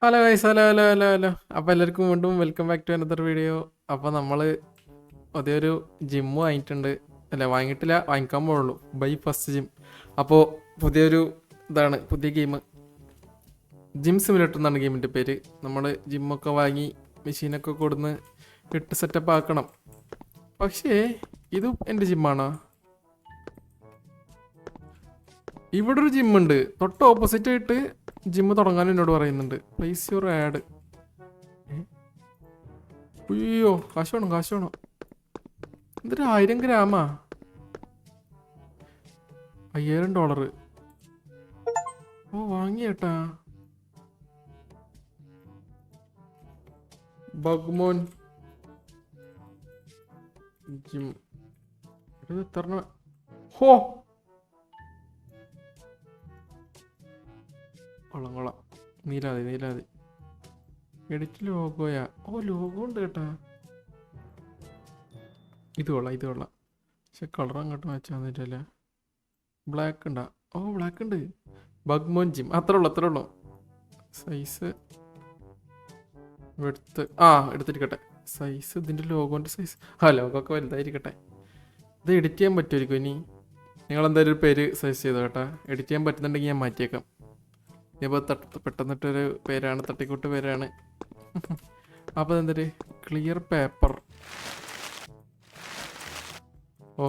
Hello guys, hello hello hello hello. അപ്പോൾ എല്ലാവർക്കും വീണ്ടും welcome back to another video. അപ്പോൾ നമ്മൾ പുതിയൊരു ജിമ്മ് വാങ്ങിയിട്ടുണ്ട്. അല്ല, വാങ്ങിയിട്ടില്ല, വാങ്ങിക്കാൻ പോകുള്ളൂ. Buy first gym. അപ്പോൾ പുതിയൊരു ഇതാണ്, പുതിയ ഗെയിം. ജിം സിമുലേറ്റർ എന്നാണ് ഗെയിമിൻ്റെ പേര്. നമ്മൾ ജിമ്മൊക്കെ വാങ്ങി മെഷീനൊക്കെ കൊടുന്ന് ഇട്ട് സെറ്റപ്പ് ആക്കണം. പക്ഷേ ഇത് എൻ്റെ ജിമ്മാണോ? ഇവിടെ ഒരു ജിമ്മുണ്ട്, തൊട്ട് ഓപ്പോസിറ്റ് ആയിട്ട് ജിമ്മ് തുടങ്ങാൻ എന്നോട് പറയുന്നുണ്ട്. Place your add. അയ്യോ, കാശ് വേണം, കാശ് വേണം. എന്തൊരു 1000 ഗ്രാമാ? $5000. ഓ, വാങ്ങിയേട്ടാ. ബഗ്മോൻ ജിം. ഇത് എത്ര? ഹോ, കൊള്ളാം കൊള്ളാം. നീലാതി നീലാതി. എഡിറ്റ് ലോഗോയാ? ഓ, ലോഗോ ഉണ്ട് കേട്ടാ. ഇത് കൊള്ളാം, ഇത് കൊള്ളാം. പക്ഷെ കളർ അങ്ങോട്ട് മാച്ച് വന്നിട്ടല്ലേ. ബ്ലാക്ക് ഉണ്ടാ? ഓ, ബ്ലാക്ക് ഉണ്ട്. ബഗ്മോൻ ജിം. അത്രേ ഉള്ളൂ, അത്രേ ഉള്ളൂ. സൈസ് എടുത്ത് എടുത്തിരിക്കട്ടെ. സൈസ് ഇതിൻ്റെ ലോഗോൻ്റെ സൈസ്. ലോഗോ ഒക്കെ വലുതായിരിക്കട്ടെ. ഇത് എഡിറ്റ് ചെയ്യാൻ പറ്റുമായിരിക്കും ഇനി. നിങ്ങളെന്തായാലും ഒരു പേര് സജസ്റ്റ് ചെയ്തോ കേട്ടാ. എഡിറ്റ് ചെയ്യാൻ പറ്റുന്നുണ്ടെങ്കിൽ ഞാൻ മാറ്റിയേക്കാം. ഇപ്പോൾ പെട്ടെന്നിട്ടൊരു പേരാണ്, തട്ടിക്കൂട്ട് പേരാണ്. അപ്പോൾ എന്തൊരു ക്ലിയർ പേപ്പർ. ഓ,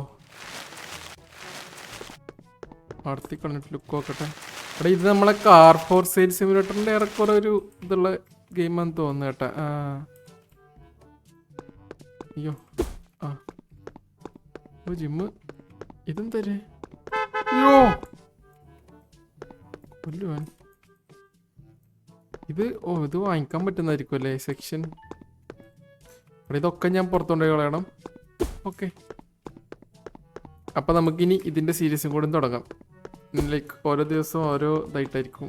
അടുത്തി കളഞ്ഞിട്ട് ലുക്ക് നോക്കട്ടെ. അവിടെ ഇത് നമ്മളെ കാർ ഫോർ സെയിൽ സിമുലേറ്ററിൻ്റെ ഏറെക്കുറെ ഒരു ഇതുള്ള ഗെയിമാന്ന് തോന്നുന്നു കേട്ടാ. അയ്യോ, ഓ ജിമ്മ്. ഇതെന്തര്? അയ്യോ, കൊല്ലുവാൻ. ഇത് വാങ്ങിക്കാൻ പറ്റുന്നതായിരിക്കും അല്ലേ സെക്ഷൻ? അവിടെ ഇതൊക്കെ ഞാൻ പുറത്തുകൊണ്ടുപോയി കളയണം. ഓക്കെ, അപ്പം നമുക്കിനി ഇതിൻ്റെ സീരീസും കൂടി തുടങ്ങാം. ലൈക്ക് ഓരോ ദിവസം ഓരോ ഇതായിട്ടായിരിക്കും.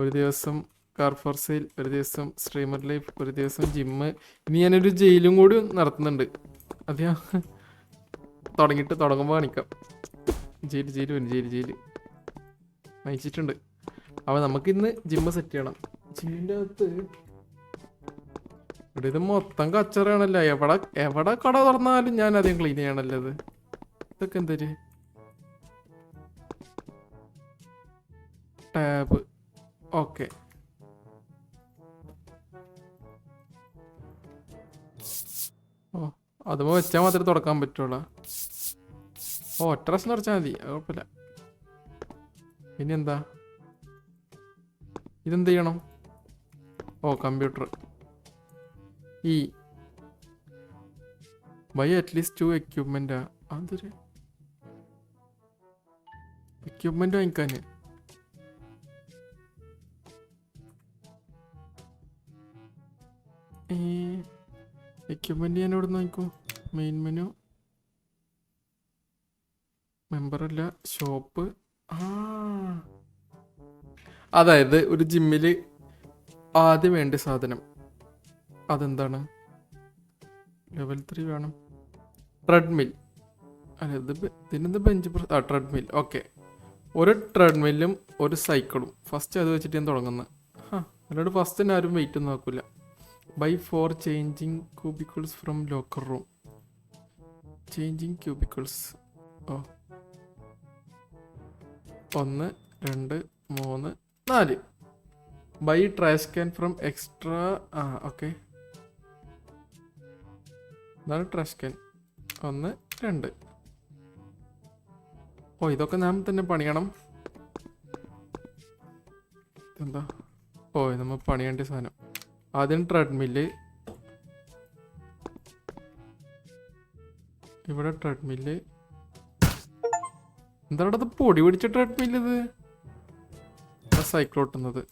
ഒരു ദിവസം കാർ ഫോർ സെയിൽ, ഒരു ദിവസം സ്ട്രീമർ ലൈഫ്, ഒരു ദിവസം ജിമ്മ്. ഇനി ഞാനൊരു ജയിലും കൂടി നടത്തുന്നുണ്ട്. അത് ഞാൻ തുടങ്ങുമ്പോൾ കാണിക്കാം. ജയില് നയിച്ചിട്ടുണ്ട്. അപ്പോൾ നമുക്കിന്ന് ജിമ്മ് സെറ്റ് ചെയ്യണം. ജിമ്മിൻ്റെ അകത്ത് ഇവിടെ ഇത് മൊത്തം കച്ചറയാണല്ലോ. എവിടെ കട തുറന്നാലും ഞാൻ അധികം ക്ലീൻ ചെയ്യണല്ലോ. ഇതൊക്കെ എന്തര്? ടാബ്. ഓക്കെ, ഓ അതുമ്പോൾ വെച്ചാൽ മാത്രമേ തുറക്കാൻ പറ്റുള്ളൂ. ഒറ്റ പ്രാവശ്യം തുറച്ചാൽ മതി, കുഴപ്പമില്ല. പിന്നെ എന്താ ഇതെന്ത് ചെയ്യണം? കമ്പ്യൂട്ടർ. ബൈ അറ്റ്ലീസ്റ്റ് 2 എക്യുപ്മെന്റാ? അതൊരു എക്യുപ്മെന്റ് വാങ്ങിക്കാൻ. എക്യുപ്മെന്റ് ഞാൻ എവിടെ നിന്ന് വാങ്ങിക്കും? മെയിൻ മെനു, മെമ്പറല്ല, ഷോപ്പ്. അതായത് ഒരു ജിമ്മിൽ ആദ്യം വേണ്ട സാധനം അതെന്താണ്? ലെവൽ 3 വേണം. ട്രെഡ്മിൽ. അല്ല, ഇതിനെന്ത് ബെഞ്ച് പ്രസ്? ട്രെഡ്മിൽ. ഓക്കെ, ഒരു ട്രെഡ്മില്ലും ഒരു സൈക്കിളും. ഫസ്റ്റ് അത് വെച്ചിട്ട് ഞാൻ തുടങ്ങുന്നത്. അല്ലാണ്ട് ഫസ്റ്റ് തന്നെ ആരും വെയിറ്റ് ഒന്നും നോക്കില്ല. Buy 4 changing cubicles from locker room. Changing cubicles. 1 2 3 4. Buy trash can from extra. Okay, ഇതാണ് ട്രാഷ് ക്യാൻ. 1 2. ഇതൊക്കെ നാം തന്നെ പണിയണം. എന്താ? നമ്മൾ പണിയേണ്ട സാധനം. ആദ്യം ട്രെഡ്മില്ല്. ഇവിടെ ട്രെഡ്മില്ല്. എന്താണ് അത് പൊടി പിടിച്ച ട്രെഡ്മില്ല്? ഇത് സൈക്കിൾ ഓട്ടുന്നത്.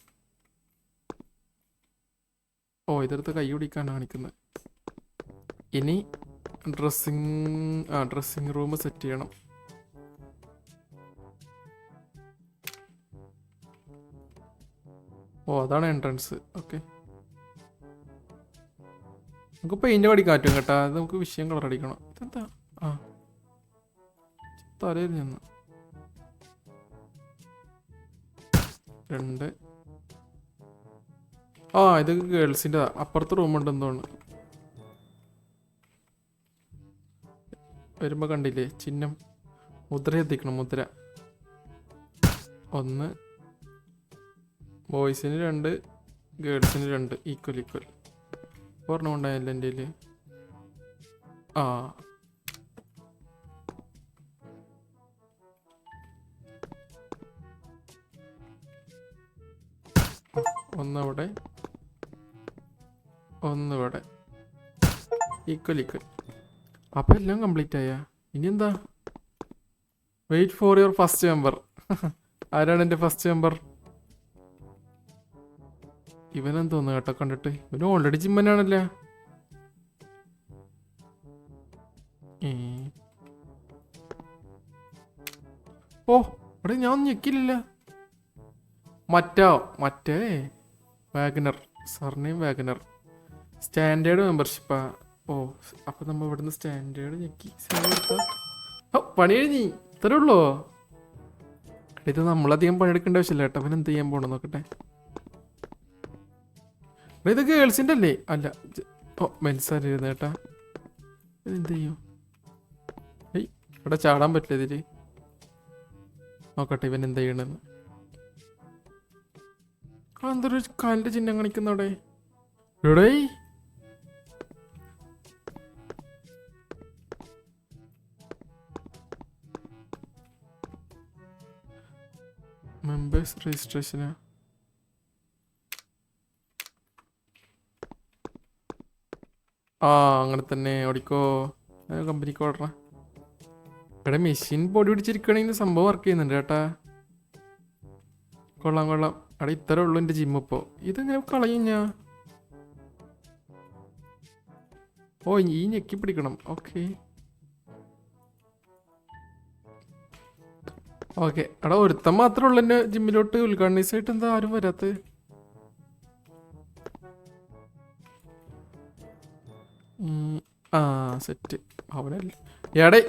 ഇതെടുത്ത് കൈ പിടിക്കാണ് കാണിക്കുന്നത്. ഇനി ഡ്രസ്സിങ് റൂം സെറ്റ് ചെയ്യണം. അതാണ് എൻട്രൻസ്. ഓക്കെ, നമുക്ക് പെയിന്റ് അടിക്കാൻ പറ്റും കേട്ടാ. അത് നമുക്ക് വിഷയം കളർ അടിക്കണം. ഇതെന്താ? തലയിൽ നിന്ന് 2 ആ ഇത് ഗേൾസിൻ്റെ അപ്പുറത്ത് റൂമുണ്ടെന്ന് തോന്നുന്നു. വരുമ്പോൾ കണ്ടില്ലേ ചിഹ്നം, മുദ്ര എത്തിക്കണം. മുദ്ര 1, ബോയ്സിന് 2, ഗേൾസിന് 2, ഈക്വൽ. ഒരെണ്ണം ഉണ്ടായല്ലോ എൻ്റെ കയ്യിൽ. ആ ഒന്നവിടെ, ഒന്നിവിടെ, ഈക്വൽ. അപ്പം എല്ലാം കംപ്ലീറ്റ് ആയ. ഇനി എന്താ? Wait for your first member. ആരാണ് എൻ്റെ ഫസ്റ്റ് മെമ്പർ? ഇവനെന്ന് തോന്നുന്നു കേട്ടോ കണ്ടിട്ട്. ഇവന് ഓൾറെഡി ജിമ്മനാണല്ലേ. ഓ അവിടെ ഞാൻ ഞെക്കില്ല. മറ്റേ വാഗനർ, സർനെയിം വാഗനർ. സ്റ്റാൻഡേർഡ് മെമ്പർഷിപ്പാ. ഓ അപ്പം നമ്മൾ ഇവിടുന്ന് സ്റ്റാൻഡേർഡ് ഞെക്കി പണി കഴിഞ്ഞി. ഇത്രേ ഉള്ളൂ. ഇത് നമ്മളധികം പണിയെടുക്കേണ്ട ആവശ്യമില്ല കേട്ടോ. അവൻ എന്ത് ചെയ്യാൻ പോകണം നോക്കട്ടെ. ഇത് ഗേൾസിൻ്റെ അല്ലേ? അല്ല, ഓ മെൻസായിരുന്നു കേട്ടാ. എന്ത് ചെയ്യും? ഏയ് ഇവിടെ ചാടാൻ പറ്റില്ല ഇതില്. നോക്കട്ടെ ഇവൻ എന്താ ചെയ്യണെന്ന്. എന്തൊരു കാലിൻ്റെ ചിഹ്നം കാണിക്കുന്നവിടെ. എടേ മെമ്പേഴ്സ് രജിസ്ട്രേഷനാ. ആ അങ്ങനെ തന്നെ ഓടിക്കോ. കമ്പനിക്ക് ഓടറ. ഇവിടെ മെഷീൻ പൊടി പിടിച്ചിരിക്കണെങ്കിൽ സംഭവം വർക്ക് ചെയ്യുന്നുണ്ട് കേട്ടാ. കൊള്ളാം. അവിടെ ഇത്രേ ഉള്ളൂ എൻ്റെ ജിം ഇപ്പോൾ. ഇതെങ്ങനെ കളയും ഞാൻ? ഓ ഈ ഞെക്കി പിടിക്കണം. ഓക്കെ അവിടെ ഒരുത്തം മാത്രമേ ഉള്ളൂ എൻ്റെ ജിമ്മിലോട്ട്. ഉദ്ഘാടനീസായിട്ട് എന്താ ആരും വരാത്ത? ആ സെറ്റ് അവനല്ലേ. എടേ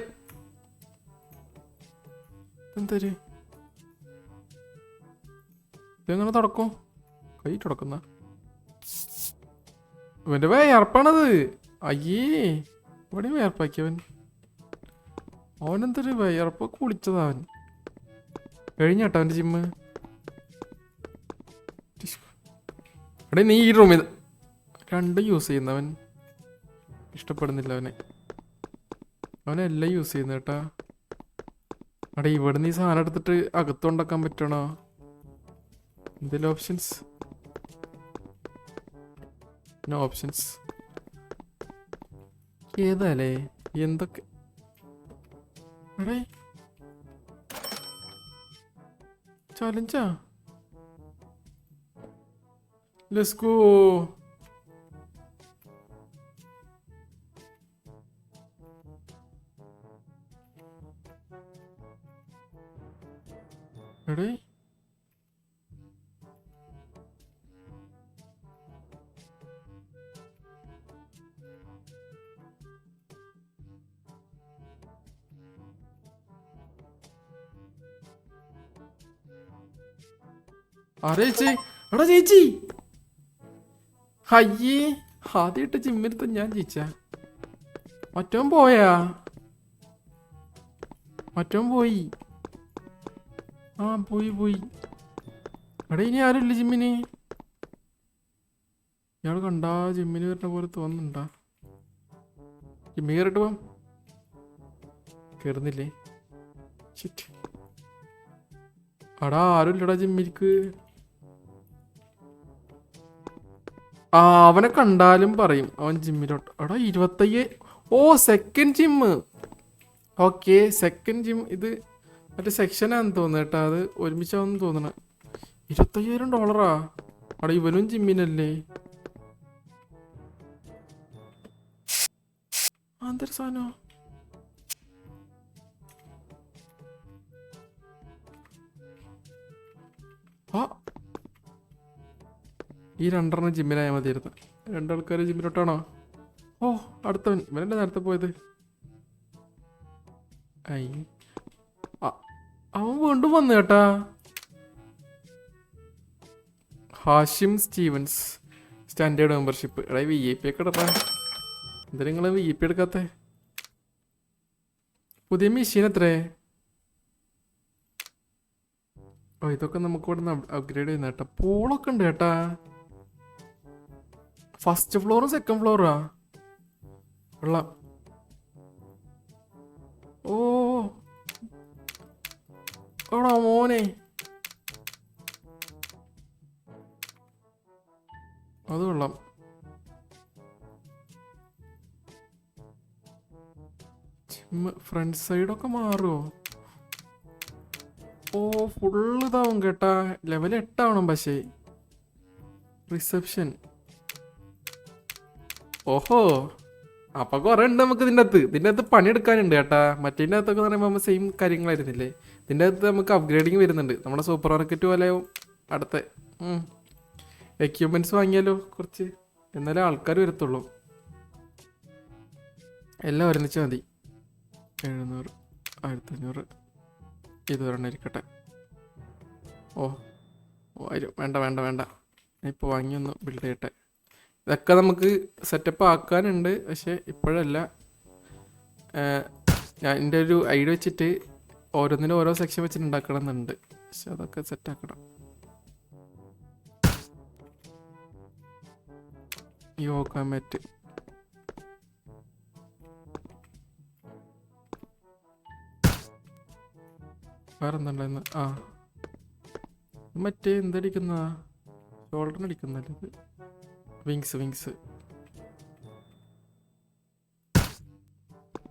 എന്തൊരു ഇതെങ്ങനെ തുടക്കും? കൈ തുടക്കുന്ന ഇവൻ്റെ വേർപ്പാണത്. അയ്യേ ഇവിടെയും വേർപ്പാക്കിയവൻ. അവനെന്തൊരു വേർപ്പൊക്കെ കുളിച്ചതാ അവൻ. കഴിഞ്ഞാട്ടോ അവൻ്റെ ജിമ്മ്. എടേ നീ ഈ റൂമിൽ 2 യൂസ് ചെയ്യുന്നവൻ. ഇഷ്ടപ്പെടുന്നില്ല അവനെല്ലാം യൂസ് ചെയ്യുന്ന കേട്ടാ. അവിടെ ഇവിടുന്ന് ഈ സാധനം എടുത്തിട്ട് അകത്തുണ്ടാക്കാൻ പറ്റണോ? എന്തെങ്കിലും ഓപ്ഷൻസ്? No options. ഏതാലേ എന്തൊക്കെ? എടേ ചലഞ്ചാ. Let's go. എടേ ആരെ ചേച്ചി? എടാ ചേച്ചി അയ്യേ ആദ്യമായിട്ട് ജിമ്മിലത്തെ ഞാൻ ജയിച്ചാ. മറ്റവൻ പോയാ? മറ്റവൻ പോയി. ആ പോയി. എടാ ഇനി ആരുമില്ല ജിമ്മിന്? ഇയാൾ കണ്ടാ ജിമ്മിന് വരുന്ന പോലെ തോന്നുന്നുണ്ടാ? ജിമ്മി കയറിട്ട് പോവാം. കയറുന്നില്ലേ? അടാ ആരുമില്ലടാ ജിമ്മിക്ക്. ആ അവനെ കണ്ടാലും പറയും അവൻ ജിമ്മിലോട്ട്. എടാ 25. ഓ second gym. Okay second gym. ഇത് മറ്റേ സെക്ഷനാന്ന് തോന്നുന്നു കേട്ടാ. അത് ഒരുമിച്ചാന്ന് തോന്നണ. $25,000. അവിടെ ഇവനും ജിമ്മിനല്ലേ? എന്തൊരു സാധനോ? ആ ഈ 2 ജിമ്മിനായാൽ മതിയായിരുന്നു. 2 ആൾക്കാർ ജിമ്മിലോട്ടാണോ? ഓ അടുത്തവൻ. ഇവനല്ലേ നേരത്തെ പോയത്? ഐ അവൻ വീണ്ടും വന്നു കേട്ടാ. ഹാഷിം സ്റ്റീവൻസ്. Standard membership. എടാ VIP ഒക്കെ ഇടട്ടാ. എന്താ നിങ്ങൾ VIP എടുക്കാത്ത? പുതിയ മെഷീൻ എത്രേ? ഓ ഇതൊക്കെ നമുക്ക് ഇവിടെ നിന്ന് അപ്ഗ്രേഡ് ചെയ്യുന്ന കേട്ടാ. പൂളൊക്കെ ഉണ്ട് കേട്ടാ. ഫസ്റ്റ് ഫ്ലോറും സെക്കൻഡ് ഫ്ലോറാ ഉള്ള. ഓ ഓടാ മോനെ, അത് കൊള്ളാം. ഫ്രണ്ട് സൈഡൊക്കെ മാറുമോ? ഓ ഫുള്ള് ഇതാവും കേട്ടാ. ലെവൽ 8 ആവണം. പക്ഷേ റിസപ്ഷൻ. ഓഹോ, അപ്പൊ കുറെ ഉണ്ട് നമുക്ക് ഇതിൻ്റെ അകത്ത് പണിയെടുക്കാനുണ്ട് കേട്ടാ. മറ്റേതിൻ്റെ അകത്തൊക്കെ പറയുമ്പോൾ സെയിം കാര്യങ്ങളായിരുന്നില്ലേ. ഇതിൻ്റെ അകത്ത് നമുക്ക് അപ്ഗ്രേഡിങ് വരുന്നുണ്ട്. നമ്മുടെ സൂപ്പർ മാർക്കറ്റ് പോലെ അടുത്ത എക്യുപ്മെൻറ്റ്സ് വാങ്ങിയാലോ കുറച്ച്, എന്നാലേ ആൾക്കാർ വരത്തുള്ളൂ. എല്ലാം ഒരുമിച്ച് മതി. 700, 1500, ഇത് ഒരെണ്ണം ഇരിക്കട്ടെ. ഓ 1000 വേണ്ട വേണ്ട വേണ്ട, ഇപ്പോൾ വാങ്ങിയൊന്ന് ബിൽഡ് ചെയ്യട്ടെ. ഇതൊക്കെ നമുക്ക് സെറ്റപ്പ് ആക്കാനുണ്ട്, പക്ഷെ ഇപ്പോഴല്ല. ഞാൻ എൻ്റെ ഒരു ഐഡിയ വെച്ചിട്ട് ഓരോന്നിനും ഓരോ സെക്ഷൻ വെച്ചിട്ട് ഉണ്ടാക്കണം എന്നുണ്ട്. പക്ഷെ അതൊക്കെ സെറ്റാക്കണം. യോഗ മാറ്റ് വേറെ എന്തുണ്ടായിരുന്നു? ആ മറ്റേ എന്തടിക്കുന്ന ഷോൾഡറിന് അടിക്കുന്നല്ലേ ഇത്? വിങ്സ്.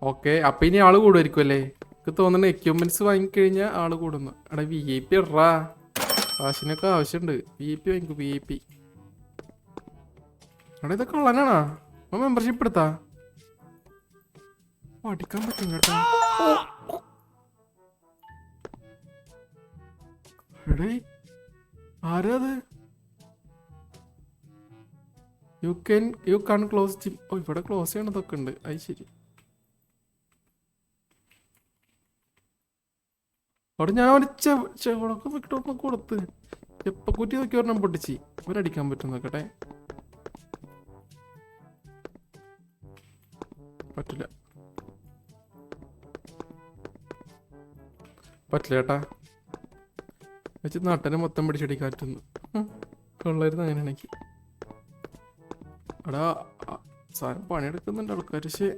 ഓക്കെ, അപ്പം ഇനി ആള് കൂടുമായിരിക്കും അല്ലേ? എനിക്ക് തോന്നുന്നു എക്യുപ്മെന്റ്സ് വാങ്ങിക്കഴിഞ്ഞാൽ ആള് കൂടുന്നു. എടാ VIP ഇടാ, കാശിനൊക്കെ ആവശ്യമുണ്ട്. VIP വാങ്ങിക്കും VIP. എടാ ഇതൊക്കെ ഉള്ളനാണാ. മെമ്പർഷിപ്പ് എടുത്താ അടിക്കാൻ പറ്റും കേട്ടോ. എടേ ആരാ അത്? U can close gym. ഓ ഇവിടെ ക്ലോസ് ചെയ്യണതൊക്കെ ഉണ്ട്. അത് ശരി. അവിടെ ഞാൻ ഒരു ചെവളൊക്കെ വിട്ടൊന്ന് കൊടുത്ത് ചെപ്പക്കുറ്റി നോക്കി ഒരെണ്ണം പൊട്ടിച്ച് ഇവരടിക്കാൻ പറ്റും നോക്കട്ടെ. പറ്റില്ല ചേട്ടാ. വെച്ച് നാട്ടനെ മൊത്തം പിടിച്ചടിക്കാറ്റുന്നു. കൊള്ളായിരുന്നു അങ്ങനെയാണെങ്കിൽ. എടാ സാധനം പണിയെടുക്കുന്നുണ്ട് ആൾക്കാർ. പക്ഷേ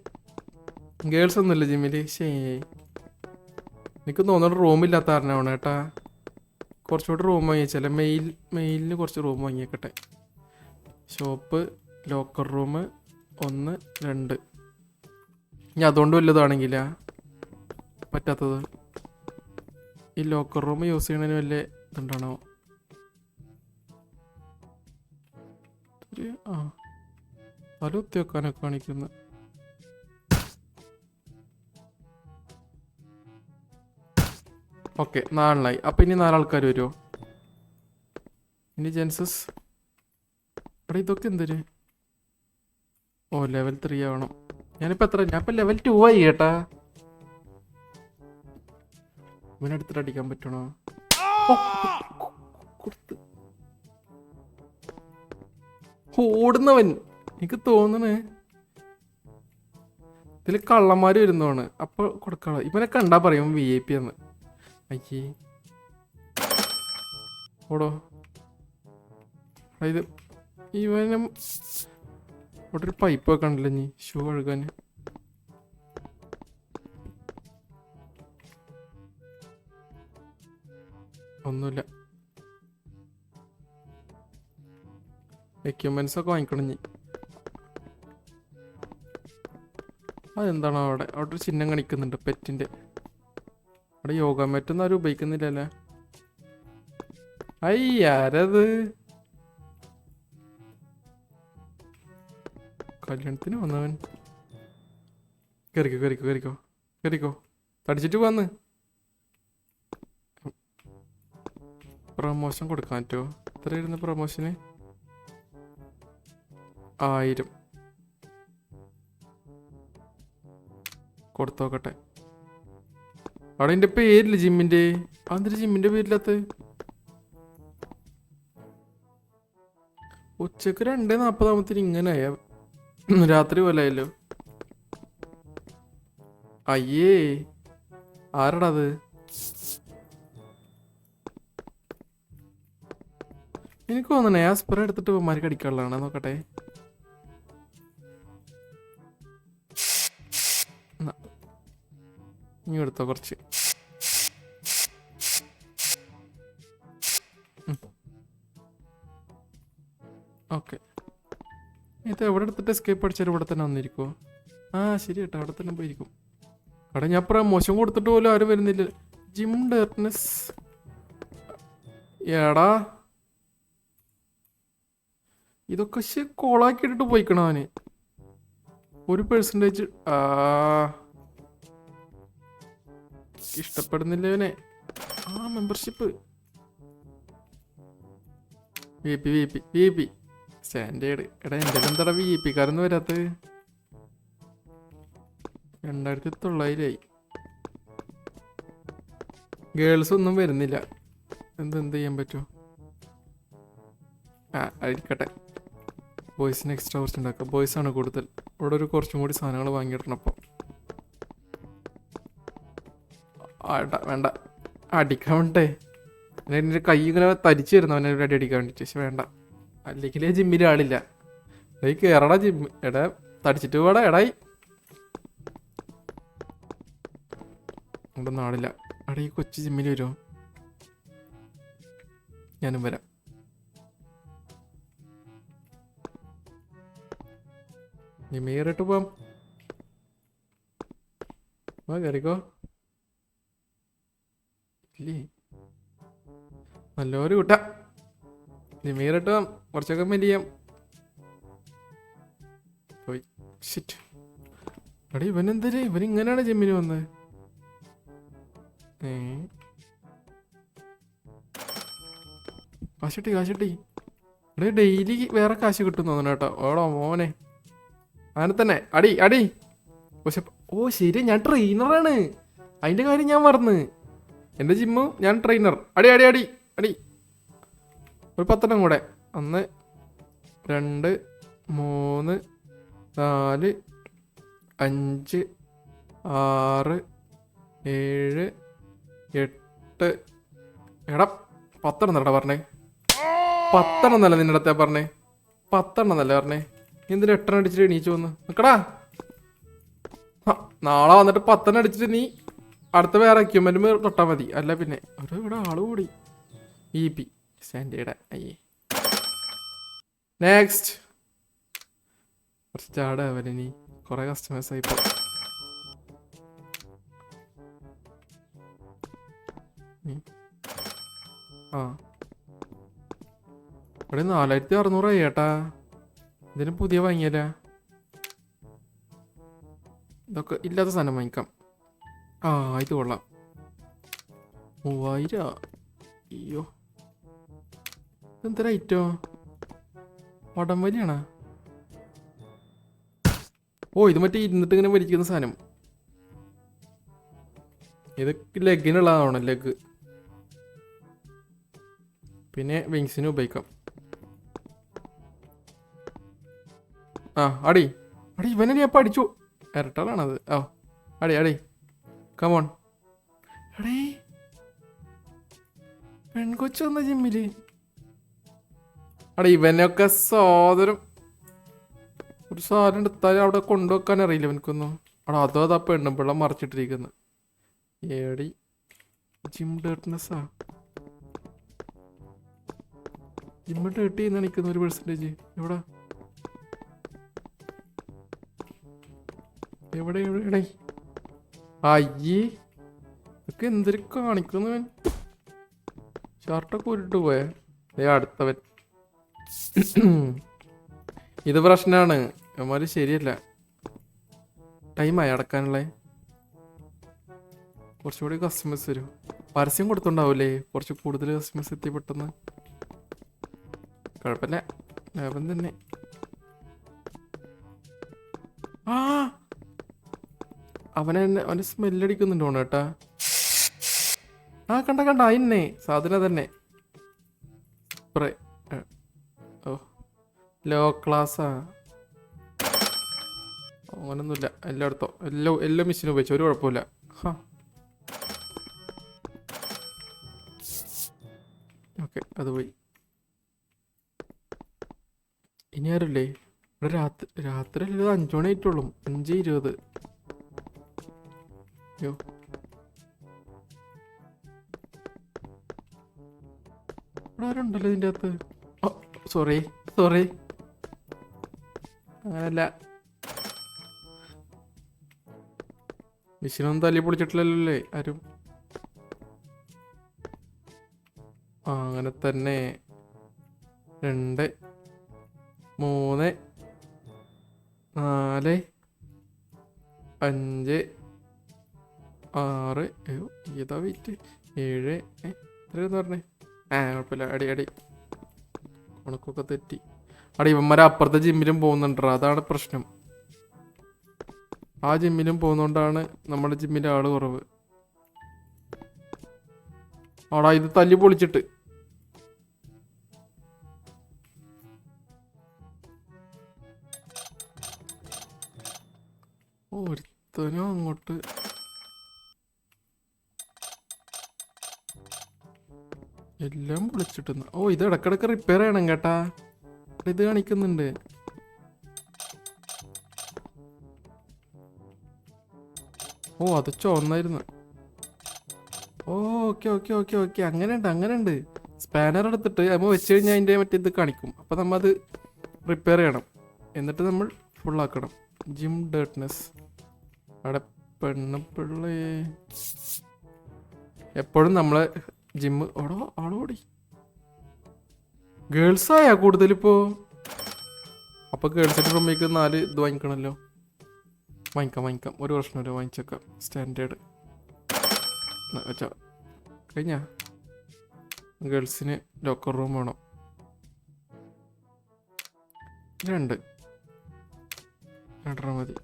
ഗേൾസ് ഒന്നുമില്ല ജിമ്മിൽ. ശേ എനിക്ക് തോന്നുന്നു റൂമില്ലാത്ത കാരണമാണ് കേട്ടാ. കുറച്ചുകൂടി റൂം വാങ്ങിച്ചാൽ മെയിലിന് കുറച്ച് റൂം വാങ്ങിയേക്കട്ടെ. Shop, locker room 1, 2. ഇനി അതുകൊണ്ട് വല്ലതാണെങ്കിലാ പറ്റാത്തത്. ഈ ലോക്കർ റൂം യൂസ് ചെയ്യണതിന് വല്ല ഇതുണ്ടാണോ? ആ തല ഒത്തി വെക്കാനൊക്കെ കാണിക്കുന്നു. ഓക്കെ 4 അപ്പം ഇനി 4 ആൾക്കാർ വരുമോ? ഇനി ജെൻസസ്. അവിടെ ഇതൊക്കെ എന്തൊരു? ഓ ലെവൽ 3 ആവണം. ഞാനിപ്പോൾ ലെവൽ 2 ആയി കേട്ടാ. ഇവനെടുത്തിട്ട് അടിക്കാൻ പറ്റണോ? ഓടുന്നവൻ എനിക്ക് തോന്നണേ ഇതിൽ കള്ളന്മാര് വരുന്നതാണ്. അപ്പൊ കൊടുക്കണം. ഇവനെ കണ്ടാ പറയും VIP എന്ന്. അയ്യേ ഓടോ. ഇത് ഇവനും ഇവിടെ ഒരു പൈപ്പ് വെക്കണ്ടല്ലോ ഇനി ഷൂ കഴുകാൻ. ഒന്നുമില്ല. എക്യുപ്മെന്റ്സ് ഒക്കെ വാങ്ങിക്കണം ഇനി. അതെന്താണോ അവിടെ ഒരു ചിഹ്നം കാണിക്കുന്നുണ്ട് പെറ്റിന്റെ. അവിടെ യോഗ മാറ്റൊന്നും ആരും ഉപയോഗിക്കുന്നില്ലല്ലേ. അയ്യാരത് കല്യാണത്തിന് വന്നവൻ. കേറിക്കോ തടിച്ചിട്ട് വന്ന്. പ്രൊമോഷൻ കൊടുക്കാൻ പറ്റുമോ? എത്രയായിരുന്നു പ്രൊമോഷന്? 1000 കൊടുത്തോക്കട്ടെ. അവിടെ എൻ്റെ പേരില്ല ജിമ്മിൻ്റെ. അതെന്തൊരു ജിമ്മിൻ്റെ പേരില്ലാത്ത? ഉച്ചക്ക് 2:40 ഇങ്ങനെയാ. രാത്രി പോലെയല്ലോ. അയ്യേ ആരടാ അത്? എനിക്ക് തോന്നണേ ആ സ്പ്രേ എടുത്തിട്ട് മാർക്ക് അടിക്കാനുള്ളതാണ്. നോക്കട്ടെ. നീ എടുത്തോ കുറച്ച്. ഓക്കെ, ഇത് എവിടെ എടുത്തിട്ട് എസ്കേപ്പ് അടിച്ചാൽ ഇവിടെ തന്നെ വന്നിരിക്കുമോ? ആ ശരി കേട്ടോ, അവിടെ തന്നെ പോയിരിക്കും. അവിടെ ഞാൻ പ്രമോഷൻ കൊടുത്തിട്ട് പോലും ആരും വരുന്നില്ല. ജിം ഡേർട്ട്നെസ് ഏടാ, ഇതൊക്കെ കോളാക്കി ഇട്ടിട്ട് പോയിക്കണ അവന്. 1% ഇഷ്ടപ്പെടുന്നില്ല അവനെ. ആ മെമ്പർഷിപ്പ് VIP സ്റ്റാൻഡേർഡ്. എടാ എൻ്റെ എന്താടാ VIP കാരൊന്നും വരാത്ത? 2900 ഗേൾസ് ഒന്നും വരുന്നില്ല. എന്ത് ചെയ്യാൻ പറ്റുമോ? അടിക്കട്ടെ. ബോയ്സിന് എക്സ്ട്രാ കുറച്ച് ഉണ്ടാക്കാം. ബോയ്സാണ് കൂടുതൽ. ഇവിടെ ഒരു കുറച്ചും കൂടി സാധനങ്ങൾ വാങ്ങിയിടണം. അപ്പം വേണ്ട, അടിക്കാൻ വേണ്ടേ? എൻ്റെ കൈ ഇങ്ങനെ തരിച്ചു വരുന്നു അവനെ ഒരു അടി അടിക്കാൻ വേണ്ടിയിട്ട്. പക്ഷെ വേണ്ട, അല്ലെങ്കിൽ ജിമ്മിൽ ആളില്ല. ഈ കയറടാ ജിമ്മ്. എടാ തടിച്ചിട്ട് പോടാ. എടായി ഇവിടെ നാളില്ല. എടാ ഈ കൊച്ചു ജിമ്മിൽ വരുമോ? ഞാനും വരാം. ജിമ്മേറിട്ട് പോവാം. കയറിക്കോ. ഇല്ലേ നല്ലൊരു കൂട്ട. ജിമ്മേറിട്ട് പോവാം. കുറച്ചൊക്കെ മെലിയാം. പോയി ഷിറ്റ്. എടാ ഇവനെന്തര്? ഇവനിങ്ങനെയാണ് ജിമ്മിന് വന്നത്. കാശിട്ടി. ഇവിടെ ഡെയിലി വേറെ കാശ് കിട്ടും തോന്നണം കേട്ടോ. ഓടോ മോനെ, അങ്ങനെ തന്നെ. അടി. പക്ഷെ ഓ ശരി, ഞാൻ ട്രെയിനറാണ്. അതിൻ്റെ കാര്യം ഞാൻ മറന്ന്. എൻ്റെ ജിമ്മും ഞാൻ ട്രെയിനർ. അടി. ഒരു 10 കൂടെ. 1 2 3 4 5 6 7 8. എടാ 10 എന്നടാ പറഞ്ഞേ. 10 എന്നല്ല നിന്റെ അടുത്താ പറഞ്ഞേ. 10 എന്നല്ലേ പറഞ്ഞേ? എന്തിനാ 8 അടിച്ചിട്ട് എണീച്ചു വന്ന് നിക്കടാ. നാളെ വന്നിട്ട് 10 അടിച്ചിട്ട് നീ അടുത്ത വേറെ എക്യുപ്മെന്റ് തൊട്ടാൽ മതി. അല്ല പിന്നെ ഒരു ഇവിടെ ആള് കൂടി. EP standard. അയ്യേ നെക്സ്റ്റ്. കുറച്ച് ചാടാ നീ. കുറെ കസ്റ്റമേഴ്സ് ആയിപ്പോ. ഇവിടെ 4600 ആയി ഏട്ടാ. ഇതിന് പുതിയ വാങ്ങിയല്ല. ഇതൊക്കെ ഇല്ലാത്ത സാധനം വാങ്ങിക്കാം. ഇത് കൊള്ളാം. 3000. അയ്യോ എന്തൊരു ഐറ്റോ? വടംവലിയാണോ? ഇത് മറ്റേ ഇരുന്നിട്ട് ഇങ്ങനെ വലിക്കുന്ന സാധനം. ഇതൊക്കെ ലെഗിനുള്ളതാണ്. ലെഗ്. പിന്നെ വിങ്സിന് ഉപയോഗിക്കാം. അടി ഇവനെ ഞാൻ പഠിച്ചു. ഇരട്ടാളാണത്. അടി കമോൺ. എടേ പെൺകൊച്ചു വന്ന ജിമ്മില്. ഇവനൊക്കെ സോദരം. ഒരു സാധനം എടുത്താൽ അവിടെ കൊണ്ടുവെക്കാൻ അറിയില്ല ഇവനക്കൊന്നും. അതാ പെണ്ണുമ്പിള്ള മറച്ചിട്ടിരിക്കുന്നു. ഏടി ജിം ഡേർട്ട്നെസ്സാ. ജിമ്മ് ഡേർട്ട് ചെയ്യുന്ന നിൽക്കുന്ന 1%. എവിടെ അയ്യേ ഇതൊക്കെ എന്തൊരു കാണിക്കുന്നവൻ. ഷർട്ടൊക്കെ ഉരുട്ട് പോയേ. അടുത്തവൻ. ഇത് പ്രശ്നമാണ്. അവന്മാര് ശരിയല്ല. ടൈമായി അടക്കാനുള്ള. കുറച്ചുകൂടി കസ്റ്റമേഴ്സ് വരും. പരസ്യം കൊടുത്തോണ്ടാവൂലേ കുറച്ച് കൂടുതൽ കസ്റ്റമേഴ്സ് എത്തി പെട്ടെന്ന്. കുഴപ്പമില്ല, ലാഭം തന്നെ. അവന് സ്മെല്ലടിക്കുന്നുണ്ടോ കേട്ടാ? കണ്ട അതിന്നെ സാധനം തന്നെ. ലോ ക്ലാസ്സാ. അങ്ങനൊന്നുമില്ല, എല്ലായിടത്തും എല്ലാ മെഷീനും ഉപയോഗിച്ചു, ഒരു കുഴപ്പമില്ല. ഓക്കെ, അത് പോയി. ഇനി ആരല്ലേ ഇവിടെ? രാത്രി അല്ലത് 5 മണി ആയിട്ടുള്ളൂ. 5:20. അയ്യോ, ഇവിടെ ആരുണ്ടല്ലോ ഇതിൻ്റെ അകത്ത്. സോറി അങ്ങനല്ല. മെഷീനൊന്നും തല്ലി പൊളിച്ചിട്ടില്ലല്ലേ ആരും? അങ്ങനെ തന്നെ. 2 3 4 5 6. ഏതാ വെയിറ്റ്? 7. എത്രയെന്ന് പറഞ്ഞേ? കുഴപ്പമില്ല. അടി കണക്കൊക്കെ തെറ്റി. ഇവന്മാരെ അപ്പുറത്തെ ജിമ്മിലും പോകുന്നുണ്ടോ? അതാണ് പ്രശ്നം. ആ ജിമ്മിലും പോകുന്നോണ്ടാണ് നമ്മുടെ ജിമ്മിലെ ആള് കുറവ്. ഇത് തല്ലി പൊളിച്ചിട്ട്. ഒരുത്തനും അങ്ങോട്ട്. എല്ലാം പൊളിച്ചിട്ടുന്ന. ഇത് ഇടക്കിടക്ക് റിപ്പയർ ചെയ്യണം കേട്ടാ. ഇത് കാണിക്കുന്നുണ്ട്. അത് ചുവന്നായിരുന്നു. ഓക്കെ. അങ്ങനെയുണ്ട്. സ്പാനർ എടുത്തിട്ട് നമ്മൾ വെച്ച് കഴിഞ്ഞാൽ അതിൻ്റെ മറ്റേ ഇത് കാണിക്കും. അപ്പം നമ്മൾ അത് റിപ്പയർ ചെയ്യണം. എന്നിട്ട് നമ്മൾ ഫുള്ളാക്കണം. ജിം ഡേർട്ട്നെസ്. അവിടെ പെണ്ണപ്പിള്ളേ എപ്പോഴും നമ്മളെ ജിമ്മ് ആളോടി ഗേൾസായാ കൂടുതലിപ്പോ. അപ്പൊ ഗേൾസിന്റെ റൂമിലേക്ക് 4 ഇത് വാങ്ങിക്കണല്ലോ. വാങ്ങിക്കാം. ഒരു പ്രശ്നമില്ല, വാങ്ങിച്ചേക്കാം. സ്റ്റാൻഡേർഡ് വെച്ചാ കഴിഞ്ഞ. ഗേൾസിന് ലോക്കർ റൂം വേണം. 2 മതി.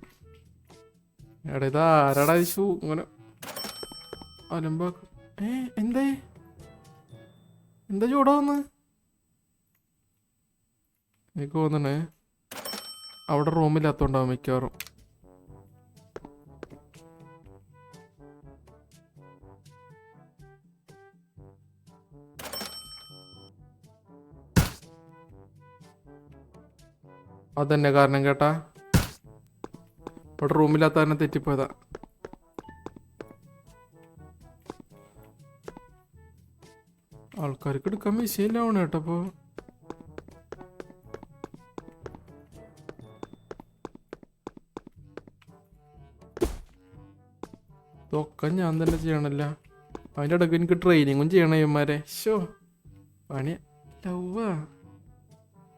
ഇതാ ആരാടാ ഷൂ ഇങ്ങനെ അലമ്പാക്കും. എന്താ ചൂടാ വന്ന്? എനിക്ക് തോന്നണേ അവിടെ റൂമില്ലാത്തോണ്ടാവും മിക്കവാറും. അതന്നെ കാരണം കേട്ടാ. ഇവിടെ റൂമില്ലാത്ത തന്നെ തെറ്റിപ്പോയതാ. ആൾക്കാർക്ക് എടുക്കാൻ മെഷീനിലാവണം കേട്ടോ. അപ്പൊ ഇതൊക്കെ ഞാൻ തന്നെ ചെയ്യണല്ല. അതിൻ്റെ ഇടയ്ക്ക് എനിക്ക് ട്രെയിനിങ്ങും ചെയ്യണം ഇവന്മാരെ. പണിയ ലവ്വാ.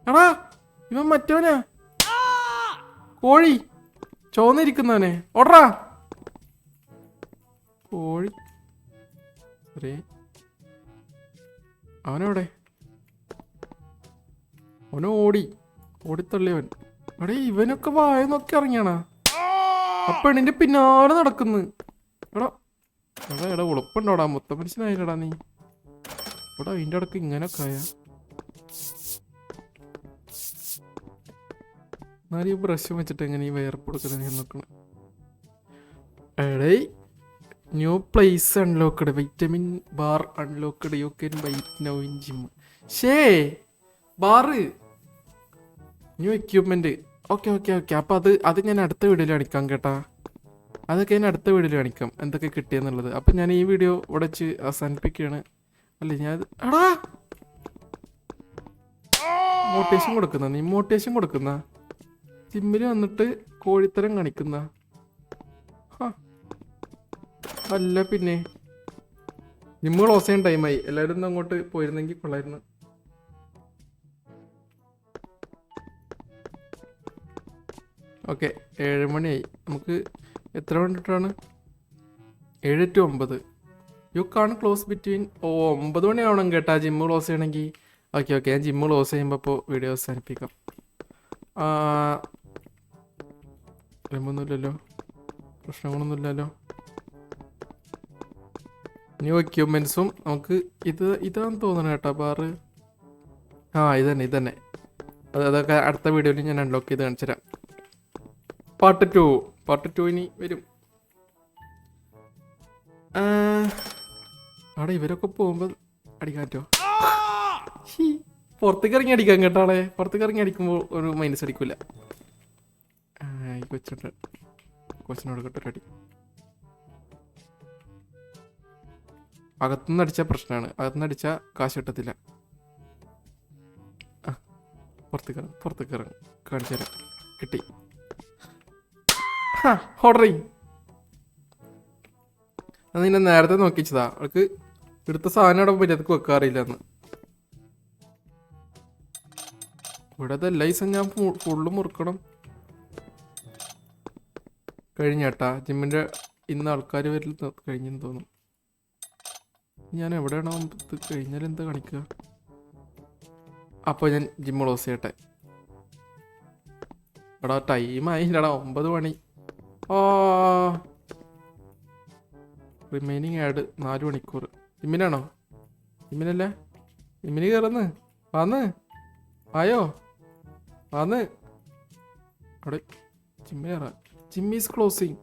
എടാ ഇവൻ മറ്റവനാ, കോഴി ചോന്നിരിക്കുന്നവനെ. ഓടറാ കോഴി. അവനെവിടെ? ഓടിത്തള്ളിയവൻ. ഇവനൊക്കെ വായ നോക്കി ഇറങ്ങിയാണാ. ആ പെണ്ണിന്റെ പിന്നാലെ നടക്കുന്നു. എടാ ഉളുപ്പുണ്ടോടാ? മൊത്തം മനുഷ്യനായില്ലടാ നീ. അതിൻ്റെ ഇടക്ക് ഇങ്ങനൊക്കെ ആയ. എന്നാലും ഈ ബ്രഷ് വെച്ചിട്ട് എങ്ങനെ ഈ വയർപ്പ് കൊടുക്കുന്നത് ഞാൻ നോക്കണം. New place unlocked. Vitamin bar unlocked. You can buy now in gym. Bar new equipment. Okay. അപ്പൊ അത് ഞാൻ അടുത്ത വീഡിയോയിൽ കാണിക്കാം കേട്ടാ. അതൊക്കെ ഞാൻ അടുത്ത വീഡിയോയിൽ കാണിക്കാം എന്തൊക്കെ കിട്ടിയെന്നുള്ളത്. അപ്പം ഞാൻ ഈ വീഡിയോ ഇവിടെ വെച്ച് അവസാനിപ്പിക്കുകയാണ്. അല്ലേ ഞാൻ മോട്ടിവേഷൻ കൊടുക്കുന്ന ജിമ്മിൽ വന്നിട്ട് കോഴിത്തരം കാണിക്കുന്ന. അല്ല പിന്നെ ജിമ്മ് ക്ലോസ് ചെയ്യാൻ ടൈമായി. എല്ലാവരും ഒന്ന് അങ്ങോട്ട് പോയിരുന്നെങ്കിൽ കൊള്ളായിരുന്നു. ഓക്കെ, 7 മണിയായി. നമുക്ക് എത്ര വേണ്ടിയിട്ടാണ്? 7 to 9. You can close between. 9 മണിയാവണം കേട്ടാ ജിമ്മ് ക്ലോസ് ചെയ്യണമെങ്കിൽ. ഓക്കെ ഞാൻ ജിമ്മ് ക്ലോസ് ചെയ്യുമ്പോൾ ഇപ്പോൾ വീഡിയോ അവസാനിപ്പിക്കാം. ഒന്നുമില്ലല്ലോ, പ്രശ്നങ്ങളൊന്നുമില്ലല്ലോ. ന്യൂ എക്യുപ്മെൻസും നമുക്ക് ഇതാന്ന് തോന്നണം കേട്ടോ. ബാറ് ഇത് തന്നെ. അതൊക്കെ അടുത്ത വീഡിയോയിൽ ഞാൻ അൺലോക്ക് ചെയ്ത് കാണിച്ചു തരാം. പാർട്ട് 2 ഇനി വരും. അവിടെ ഇവരൊക്കെ പോകുമ്പോൾ അടിക്കാൻ പറ്റുമോ? പുറത്തേക്ക് ഇറങ്ങി അടിക്കാം കേട്ടാളെ. പുറത്തേക്ക് ഇറങ്ങി അടിക്കുമ്പോൾ ഒരു മൈനസ് അടിക്കില്ല. വെച്ചിട്ട് കൊച്ചിനോട് കേട്ടൊരടി. അകത്തുനിന്ന് അടിച്ചാൽ പ്രശ്നമാണ്. അകത്തുനിന്ന് അടിച്ചാൽ കാശ് കിട്ടത്തില്ല. പുറത്തേക്ക് ഇറങ്ങും. കാണിച്ചു തരാം. കിട്ടി. ഓർഡറി അത് നിന്നെ നേരത്തെ നോക്കിച്ചതാ. അവൾക്ക് എടുത്ത സാധനം അവിടെ പറ്റത്തേക്ക് വെക്കാറില്ല എന്ന്. ഇവിടെ എല്ലാ ദിവസം ഞാൻ ഫുള്ള് മുറുക്കണം. കഴിഞ്ഞേട്ടാ ജിമ്മിൻ്റെ ഇന്ന് ആൾക്കാർ വരിൽ കഴിഞ്ഞെന്ന് തോന്നും. ഞാൻ എവിടെയാണോ ഇത് കഴിഞ്ഞാൽ എന്താ കാണിക്കുക? അപ്പോൾ ഞാൻ ജിമ്മ് ക്ലോസ് ചെയ്യട്ടെ. എടാ ടൈമായില്ലടാ, 9 മണി. റിമൈനിങ് ആഡ് 4 മണിക്കൂർ. ജിമ്മിനാണോ? ജിമ്മിനല്ലേ? ജിമ്മിന് കയറുന്ന് ആയോ അവിടെ ജിമ്മ് കയറാം. Gym is closing.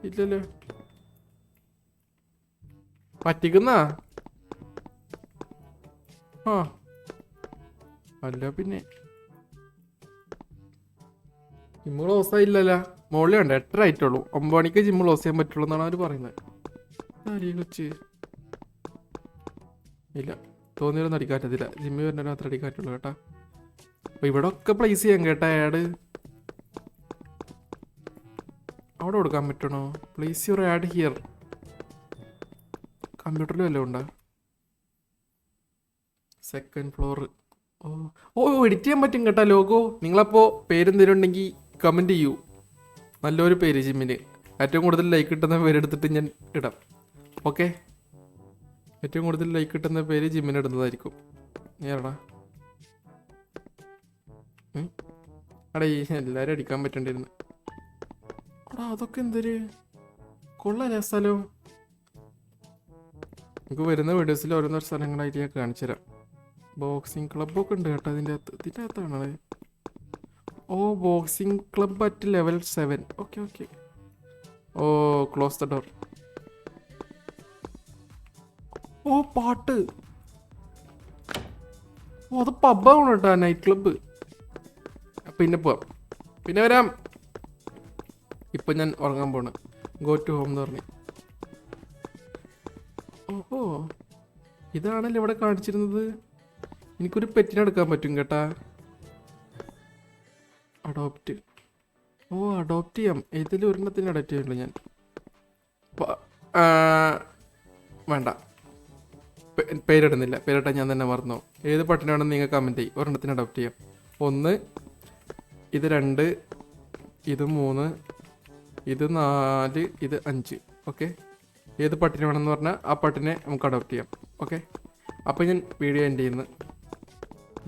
ഇല്ലല്ലോ. പറ്റിക്കുന്ന അല്ല പിന്നെ ജിമ്മ് ക്ലോസ് ആയില്ലല്ലോ. മുകളിൽ ഉണ്ട് 8 ആയിട്ടുള്ളൂ. 9 മണിക്ക് ജിമ്മ് ക്ലോസ് ചെയ്യാൻ പറ്റുള്ളൂ എന്നാണ് അവർ പറയുന്നത്. കൊച്ച് ഇല്ല, തോന്നിയൊന്നും അടിക്കാൻ പറ്റത്തില്ല. ജിമ്മിൽ വരുന്ന മാത്രം അടിക്കാൻ പറ്റുള്ളൂ കേട്ടാ. അപ്പോൾ ഇവിടെ ഒക്കെ പ്ലേസ് ചെയ്യാം കേട്ടാ. ആഡ് അവിടെ കൊടുക്കാൻ പറ്റണോ? Place your ad here. കമ്പ്യൂട്ടറിൽ വല്ലതും ഉണ്ടോ? Second floor. എഡിറ്റ് ചെയ്യാൻ പറ്റും കേട്ടോ ലോഗോ. നിങ്ങളപ്പോൾ പേരെന്തെങ്കിലും ഉണ്ടെങ്കിൽ കമൻറ്റ് ചെയ്യൂ. നല്ലൊരു പേര് ജിമ്മിന്. ഏറ്റവും കൂടുതൽ ലൈക്ക് കിട്ടുന്ന പേരെടുത്തിട്ട് ഞാൻ ഇടാം. ഓക്കെ, ഏറ്റവും കൂടുതൽ ലൈക്ക് കിട്ടുന്ന പേര് ജിമ്മിന് ഇടുന്നതായിരിക്കും. ഏടാ അടേ എല്ലാവരും അടിക്കാൻ പറ്റണ്ടിരുന്നു. അടാ അതൊക്കെ എന്തൊരു കൊള്ളാലേ സ്ഥലം. നമുക്ക് വരുന്ന വീഡിയോസിൽ ഓരോന്നോ സ്ഥലങ്ങളായിട്ട് ഞാൻ കാണിച്ചു തരാം. ബോക്സിങ് ക്ലബ്ബൊക്കെ ഉണ്ട് കേട്ടോ ഇതിൻ്റെ അകത്താണത്. Boxing club at level 7. Okay. Close the door. പാട്ട്. അത് പബ്ബാണ് കേട്ടോ, നൈറ്റ് ക്ലബ്ബ്. പിന്നെ പോവാം, പിന്നെ വരാം. ഇപ്പം ഞാൻ ഉറങ്ങാൻ പോണ്. ഗോ ടു ഹോം എന്ന് പറഞ്ഞു. ഇതാണല്ലോ ഇവിടെ കാണിച്ചിരുന്നത്. എനിക്കൊരു പെറ്റിനെ എടുക്കാൻ പറ്റും കേട്ടാ. അഡോപ്റ്റ് ചെയ്യാം. ഇതിൽ ഒരെണ്ണത്തിന് അഡോപ്റ്റ് ചെയ്യുള്ളൂ ഞാൻ. വേണ്ട, പേരിടുന്നില്ല. പേരിട്ടാൽ ഞാൻ തന്നെ മറന്നോ. ഏത് പട്ടിനാണെന്ന് നിങ്ങൾ കമൻറ്റ് ചെയ്യും. ഒരെണ്ണത്തിന് അഡോപ്റ്റ് ചെയ്യാം. 1, ഇത് 2, ഇത് 3, ഇത് 4, ഇത് 5. ഓക്കെ, ഏത് പട്ടിനെ വേണമെന്ന് പറഞ്ഞാൽ ആ പട്ടിനെ നമുക്ക് അഡോപ്റ്റ് ചെയ്യാം. ഓക്കെ, അപ്പോൾ ഞാൻ വീഡിയോ എൻ്റെ ചെയ്യുന്നു.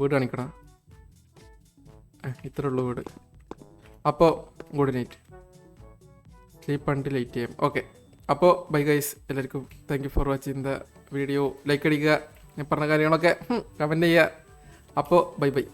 വീട് കാണിക്കടാ. ഇത്രേ ഉള്ളൂ വീട്. അപ്പോൾ good night. Sleep until 8 AM. Okay, അപ്പോൾ ബൈ ഗൈസ്. എല്ലാവർക്കും thank you for watching the video. Like അടിക്കുക, ഞാൻ പറഞ്ഞ കാര്യങ്ങളൊക്കെ കമൻറ്റ് ചെയ്യുക. അപ്പോൾ ബൈ.